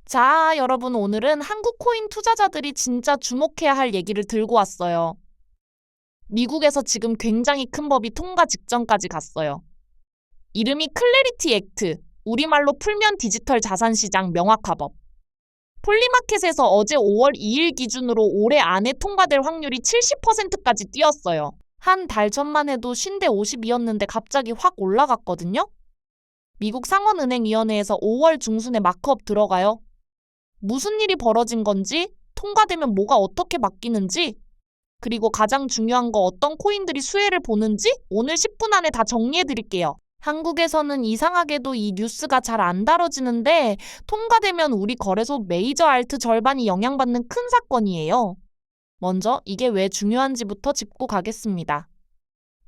자, 여러분 오늘은 한국 코인 투자자들이 진짜 주목해야 할 얘기를 들고 왔어요. 미국에서 지금 굉장히 큰 법이 통과 직전까지 갔어요. 이름이 클래리티 액트, 우리말로 풀면 디지털 자산 시장 명확화법. 폴리마켓에서 어제 5월 2일 기준으로 올해 안에 통과될 확률이 70%까지 뛰었어요. 한 달 전만 해도 50대 50이었는데 갑자기 확 올라갔거든요. 미국 상원은행위원회에서 5월 중순에 마크업 들어가요. 무슨 일이 벌어진 건지, 통과되면 뭐가 어떻게 바뀌는지, 그리고 가장 중요한 거 어떤 코인들이 수혜를 보는지 오늘 10분 안에 다 정리해 드릴게요. 한국에서는 이상하게도 이 뉴스가 잘 안 다뤄지는데 통과되면 우리 거래소 메이저 알트 절반이 영향받는 큰 사건이에요. 먼저 이게 왜 중요한지부터 짚고 가겠습니다.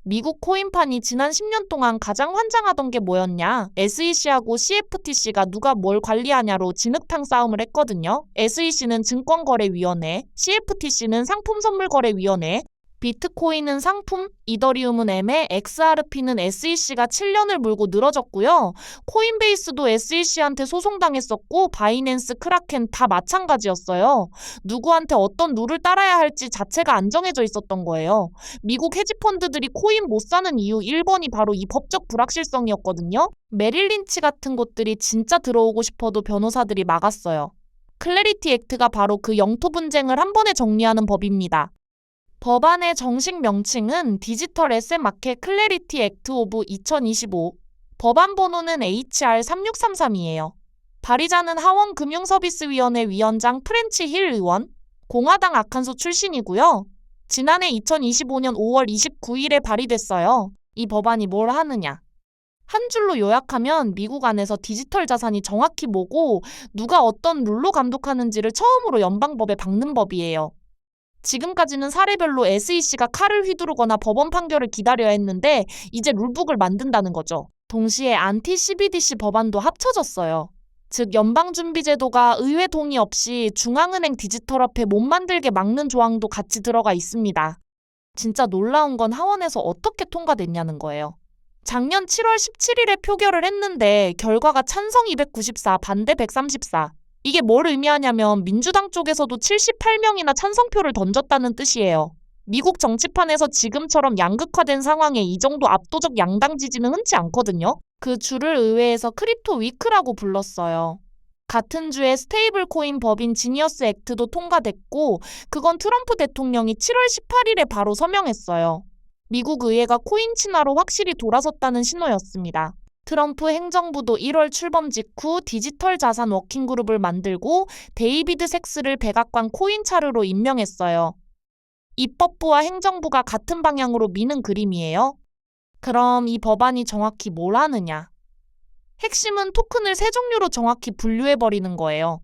미국 코인판이 지난 10년 동안 가장 환장하던 게 뭐였냐? SEC하고 CFTC가 누가 뭘 관리하냐로 진흙탕 싸움을 했거든요. SEC는 증권거래위원회, CFTC는 상품선물거래위원회, 비트코인은 상품, 이더리움은 애매, XRP는 SEC가 7년을 물고 늘어졌고요. 코인베이스도 SEC한테 소송당했었고 바이낸스, 크라켄 다 마찬가지였어요. 누구한테 어떤 룰을 따라야 할지 자체가 안 정해져 있었던 거예요. 미국 헤지펀드들이 코인 못 사는 이유 1번이 바로 이 법적 불확실성이었거든요. 메릴 린치 같은 곳들이 진짜 들어오고 싶어도 변호사들이 막았어요. 클래리티 액트가 바로 그 영토 분쟁을 한 번에 정리하는 법입니다. 법안의 정식 명칭은 디지털 에셋 마켓 클래리티 액트 오브 2025. 법안 번호는 HR 36333이에요. 발의자는 하원금융서비스위원회 위원장 프렌치 힐 의원, 공화당 아칸소 출신이고요. 지난해 2025년 5월 29일에 발의됐어요. 이 법안이 뭘 하느냐? 한 줄로 요약하면 미국 안에서 디지털 자산이 정확히 뭐고 누가 어떤 룰로 감독하는지를 처음으로 연방법에 박는 법이에요. 지금까지는 사례별로 SEC가 칼을 휘두르거나 법원 판결을 기다려야 했는데 이제 룰북을 만든다는 거죠. 동시에 안티-CBDC 법안도 합쳐졌어요. 즉 연방준비제도가 의회 동의 없이 중앙은행 디지털화폐 못 만들게 막는 조항도 같이 들어가 있습니다. 진짜 놀라운 건 하원에서 어떻게 통과됐냐는 거예요. 작년 7월 17일에 표결을 했는데 결과가 찬성 294, 반대 134. 이게 뭘 의미하냐면 민주당 쪽에서도 78명이나 찬성표를 던졌다는 뜻이에요. 미국 정치판에서 지금처럼 양극화된 상황에 이 정도 압도적 양당 지지는 흔치 않거든요. 그 주를 의회에서 크립토 위크라고 불렀어요. 같은 주에 스테이블 코인 법인 지니어스 액트도 통과됐고 그건 트럼프 대통령이 7월 18일에 바로 서명했어요. 미국 의회가 코인 친화로 확실히 돌아섰다는 신호였습니다. 트럼프 행정부도 1월 출범 직후 디지털 자산 워킹그룹을 만들고 데이비드 섹스를 백악관 코인차르로 임명했어요. 입법부와 행정부가 같은 방향으로 미는 그림이에요. 그럼 이 법안이 정확히 뭘 하느냐? 핵심은 토큰을 세 종류로 정확히 분류해버리는 거예요.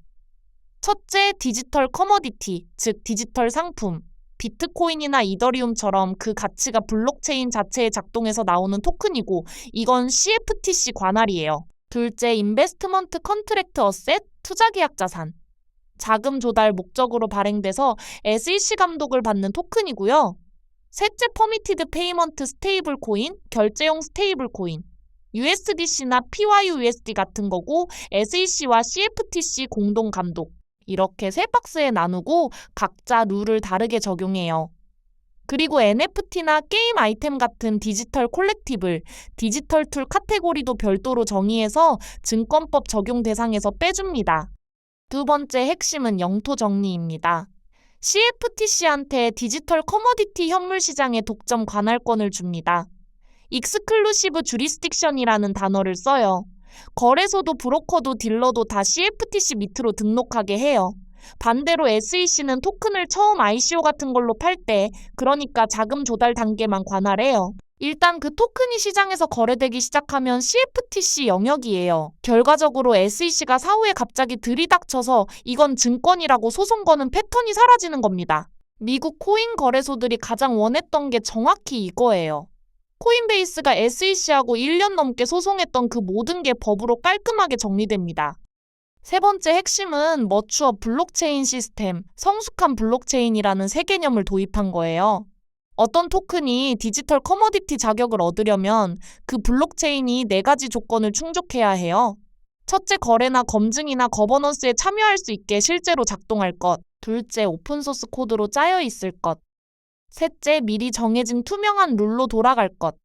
첫째, 디지털 커머디티, 즉 디지털 상품. 비트코인이나 이더리움처럼 그 가치가 블록체인 자체에 작동해서 나오는 토큰이고 이건 CFTC 관할이에요. 둘째, 인베스트먼트 컨트랙트 어셋, 투자계약 자산. 자금 조달 목적으로 발행돼서 SEC 감독을 받는 토큰이고요. 셋째, 퍼미티드 페이먼트 스테이블 코인, 결제용 스테이블 코인. USDC나 PYUSD 같은 거고 SEC와 CFTC 공동 감독. 이렇게 세 박스에 나누고 각자 룰을 다르게 적용해요. 그리고 NFT나 게임 아이템 같은 디지털 콜렉티블, 디지털 툴 카테고리도 별도로 정의해서 증권법 적용 대상에서 빼줍니다. 두 번째 핵심은 영토 정리입니다. CFTC한테 디지털 커머디티 현물 시장의 독점 관할권을 줍니다. 익스클루시브 주리스딕션이라는 단어를 써요. 거래소도 브로커도 딜러도 다 CFTC 밑으로 등록하게 해요. 반대로 SEC는 토큰을 처음 ICO 같은 걸로 팔 때, 그러니까 자금 조달 단계만 관할해요. 일단 그 토큰이 시장에서 거래되기 시작하면 CFTC 영역이에요. 결과적으로 SEC가 사후에 갑자기 들이닥쳐서 이건 증권이라고 소송 거는 패턴이 사라지는 겁니다. 미국 코인 거래소들이 가장 원했던 게 정확히 이거예요. 코인베이스가 SEC하고 1년 넘게 소송했던 그 모든 게 법으로 깔끔하게 정리됩니다. 세 번째 핵심은 머추어 블록체인 시스템, 성숙한 블록체인이라는 새 개념을 도입한 거예요. 어떤 토큰이 디지털 커머디티 자격을 얻으려면 그 블록체인이 4가지 조건을 충족해야 해요. 첫째, 거래나 검증이나 거버넌스에 참여할 수 있게 실제로 작동할 것. 둘째, 오픈소스 코드로 짜여 있을 것. 셋째, 미리 정해진 투명한 룰로 돌아갈 것.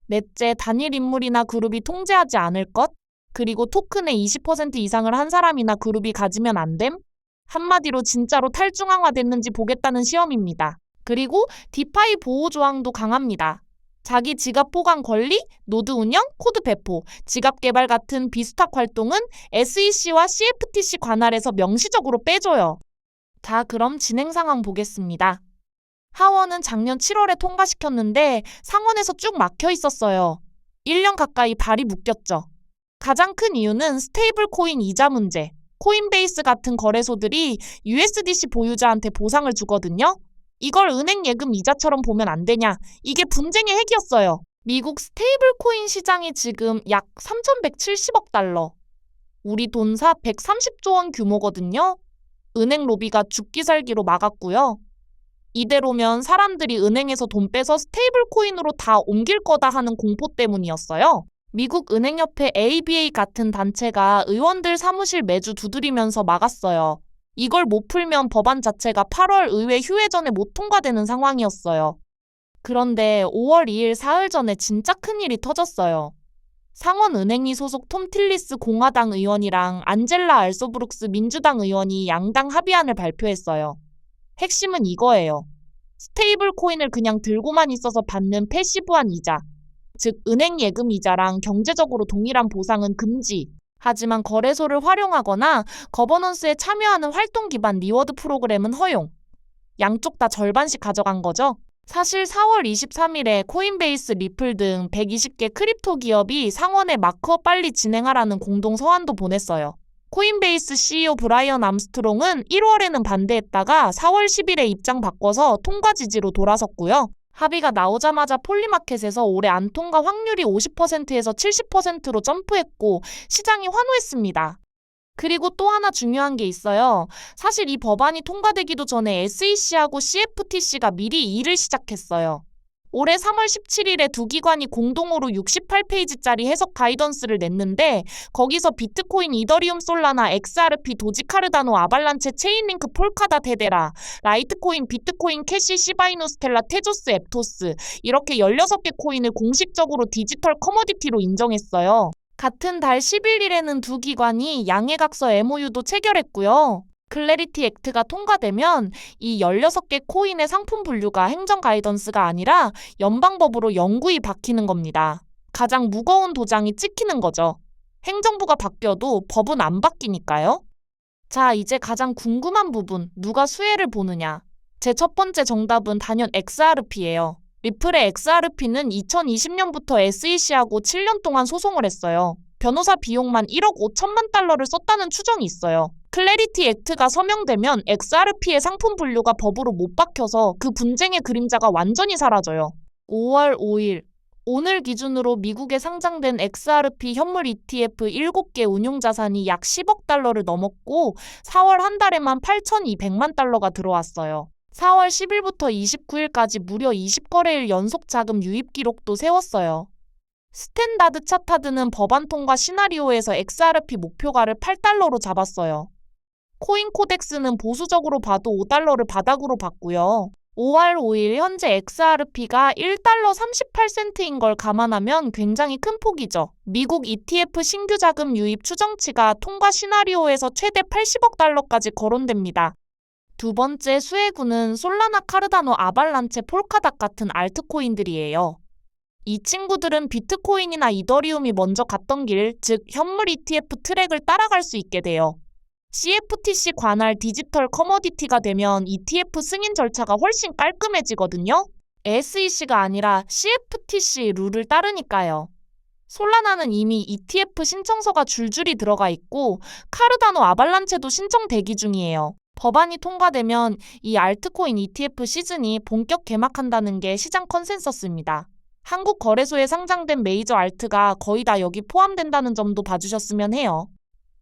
넷째, 단일 인물이나 그룹이 통제하지 않을 것. 그리고 토큰의 20% 이상을 한 사람이나 그룹이 가지면 안 됨. 한마디로 진짜로 탈중앙화됐는지 보겠다는 시험입니다. 그리고 디파이 보호 조항도 강합니다. 자기 지갑 보관 권리, 노드 운영, 코드 배포, 지갑 개발 같은 비수탁 활동은 SEC와 CFTC 관할에서 명시적으로 빼줘요. 자, 그럼 진행 상황 보겠습니다. 하원은 작년 7월에 통과시켰는데 상원에서 쭉 막혀 있었어요. 1년 가까이 발이 묶였죠. 가장 큰 이유는 스테이블 코인 이자 문제. 코인베이스 같은 거래소들이 USDC 보유자한테 보상을 주거든요. 이걸 은행 예금 이자처럼 보면 안 되냐. 이게 분쟁의 핵이었어요. 미국 스테이블 코인 시장이 지금 약 3,170억 달러. 우리 돈사 130조 원 규모거든요. 은행 로비가 죽기 살기로 막았고요. 이대로면 사람들이 은행에서 돈 빼서 스테이블 코인으로 다 옮길 거다 하는 공포 때문이었어요. 미국 은행협회 ABA 같은 단체가 의원들 사무실 매주 두드리면서 막았어요. 이걸 못 풀면 법안 자체가 8월 의회 휴회 전에 못 통과되는 상황이었어요. 그런데 5월 2일 사흘 전에 진짜 큰일이 터졌어요. 상원은행위 소속 톰 틸리스 공화당 의원이랑 안젤라 알소브룩스 민주당 의원이 양당 합의안을 발표했어요. 핵심은 이거예요. 스테이블 코인을 그냥 들고만 있어서 받는 패시브한 이자, 즉 은행 예금 이자랑 경제적으로 동일한 보상은 금지. 하지만 거래소를 활용하거나 거버넌스에 참여하는 활동 기반 리워드 프로그램은 허용. 양쪽 다 절반씩 가져간 거죠. 사실 4월 23일에 코인베이스, 리플 등 120개 크립토 기업이 상원에 마크업 빨리 진행하라는 공동 서한도 보냈어요. 코인베이스 CEO 브라이언 암스트롱은 1월에는 반대했다가 4월 10일에 입장 바꿔서 통과 지지로 돌아섰고요. 합의가 나오자마자 폴리마켓에서 올해 안 통과 확률이 50%에서 70%로 점프했고 시장이 환호했습니다. 그리고 또 하나 중요한 게 있어요. 사실 이 법안이 통과되기도 전에 SEC하고 CFTC가 미리 일을 시작했어요. 올해 3월 17일에 두 기관이 공동으로 68페이지짜리 해석 가이던스를 냈는데 거기서 비트코인, 이더리움, 솔라나, XRP, 도지, 카르다노, 아발란체, 체인링크, 폴카다, 테데라, 라이트코인, 비트코인, 캐시, 시바이누, 스텔라, 테조스, 앱토스 이렇게 16개 코인을 공식적으로 디지털 커머디티로 인정했어요. 같은 달 11일에는 두 기관이 양해각서 MOU도 체결했고요. 클래리티 액트가 통과되면 이 16개 코인의 상품 분류가 행정 가이던스가 아니라 연방법으로 영구히 박히는 겁니다. 가장 무거운 도장이 찍히는 거죠. 행정부가 바뀌어도 법은 안 바뀌니까요. 자, 이제 가장 궁금한 부분, 누가 수혜를 보느냐. 제 첫 번째 정답은 단연 XRP예요. 리플의 XRP는 2020년부터 SEC하고 7년 동안 소송을 했어요. 변호사 비용만 1억 5천만 달러를 썼다는 추정이 있어요. 클래리티 액트가 서명되면 XRP의 상품 분류가 법으로 못 박혀서 그 분쟁의 그림자가 완전히 사라져요. 5월 5일, 오늘 기준으로 미국에 상장된 XRP 현물 ETF 7개 운용자산이 약 10억 달러를 넘었고 4월 한 달에만 8,200만 달러가 들어왔어요. 4월 10일부터 29일까지 무려 20거래일 연속 자금 유입 기록도 세웠어요. 스탠다드 차타드는 법안 통과 시나리오에서 XRP 목표가를 8달러로 잡았어요. 코인 코덱스는 보수적으로 봐도 5달러를 바닥으로 봤고요. 5월 5일 현재 XRP가 1달러 38센트인 걸 감안하면 굉장히 큰 폭이죠. 미국 ETF 신규 자금 유입 추정치가 통과 시나리오에서 최대 80억 달러까지 거론됩니다. 두 번째 수혜군은 솔라나, 카르다노, 아발란체, 폴카닷 같은 알트코인들이에요. 이 친구들은 비트코인이나 이더리움이 먼저 갔던 길, 즉 현물 ETF 트랙을 따라갈 수 있게 돼요. CFTC 관할 디지털 커머디티가 되면 ETF 승인 절차가 훨씬 깔끔해지거든요. SEC가 아니라 CFTC 룰을 따르니까요. 솔라나는 이미 ETF 신청서가 줄줄이 들어가 있고 카르다노, 아발란체도 신청 대기 중이에요. 법안이 통과되면 이 알트코인 ETF 시즌이 본격 개막한다는 게 시장 컨센서스입니다. 한국 거래소에 상장된 메이저 알트가 거의 다 여기 포함된다는 점도 봐주셨으면 해요.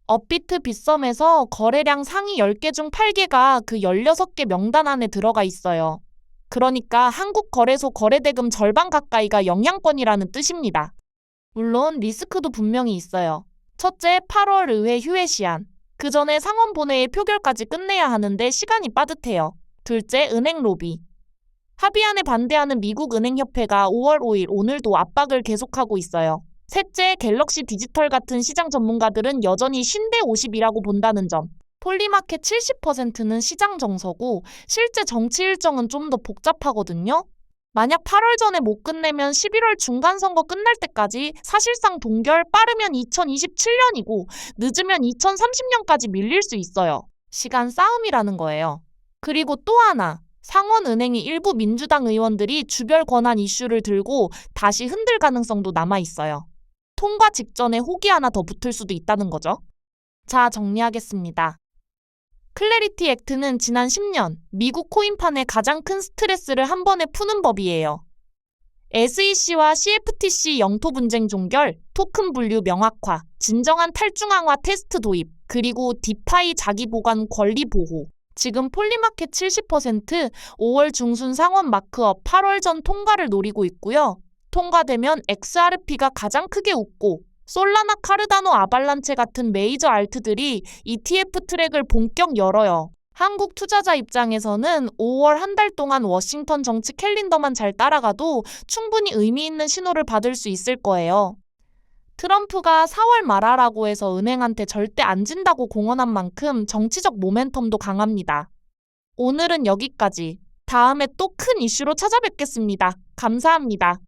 업비트 빗썸에서 거래량 상위 10개 중 8개가 그 16개 명단 안에 들어가 있어요. 그러니까 한국 거래소 거래대금 절반 가까이가 영향권이라는 뜻입니다. 물론 리스크도 분명히 있어요. 첫째, 8월 의회 휴회 시한. 그 전에 상원본회의 표결까지 끝내야 하는데 시간이 빠듯해요. 둘째, 은행 로비. 합의안에 반대하는 미국은행협회가 5월 5일 오늘도 압박을 계속하고 있어요. 셋째, 갤럭시 디지털 같은 시장 전문가들은 여전히 50대 50이라고 본다는 점. 폴리마켓 70%는 시장 정서고 실제 정치 일정은 좀 더 복잡하거든요. 만약 8월 전에 못 끝내면 11월 중간 선거 끝날 때까지 사실상 동결, 빠르면 2027년이고 늦으면 2030년까지 밀릴 수 있어요. 시간 싸움이라는 거예요. 그리고 또 하나, 상원은행이 일부 민주당 의원들이 주별 권한 이슈를 들고 다시 흔들 가능성도 남아 있어요. 통과 직전에 혹이 하나 더 붙을 수도 있다는 거죠. 자, 정리하겠습니다. 클래리티 액트는 지난 10년 미국 코인판의 가장 큰 스트레스를 한 번에 푸는 법이에요. SEC와 CFTC 영토 분쟁 종결, 토큰 분류 명확화, 진정한 탈중앙화 테스트 도입, 그리고 디파이 자기 보관 권리 보호. 지금 폴리마켓 70%, 5월 중순 상원 마크업 8월 전 통과를 노리고 있고요. 통과되면 XRP가 가장 크게 웃고 솔라나, 카르다노, 아발란체 같은 메이저 알트들이 ETF 트랙을 본격 열어요. 한국 투자자 입장에서는 5월 한 달 동안 워싱턴 정치 캘린더만 잘 따라가도 충분히 의미 있는 신호를 받을 수 있을 거예요. 트럼프가 4월 말하라고 해서 은행한테 절대 안 진다고 공언한 만큼 정치적 모멘텀도 강합니다. 오늘은 여기까지. 다음에 또 큰 이슈로 찾아뵙겠습니다. 감사합니다.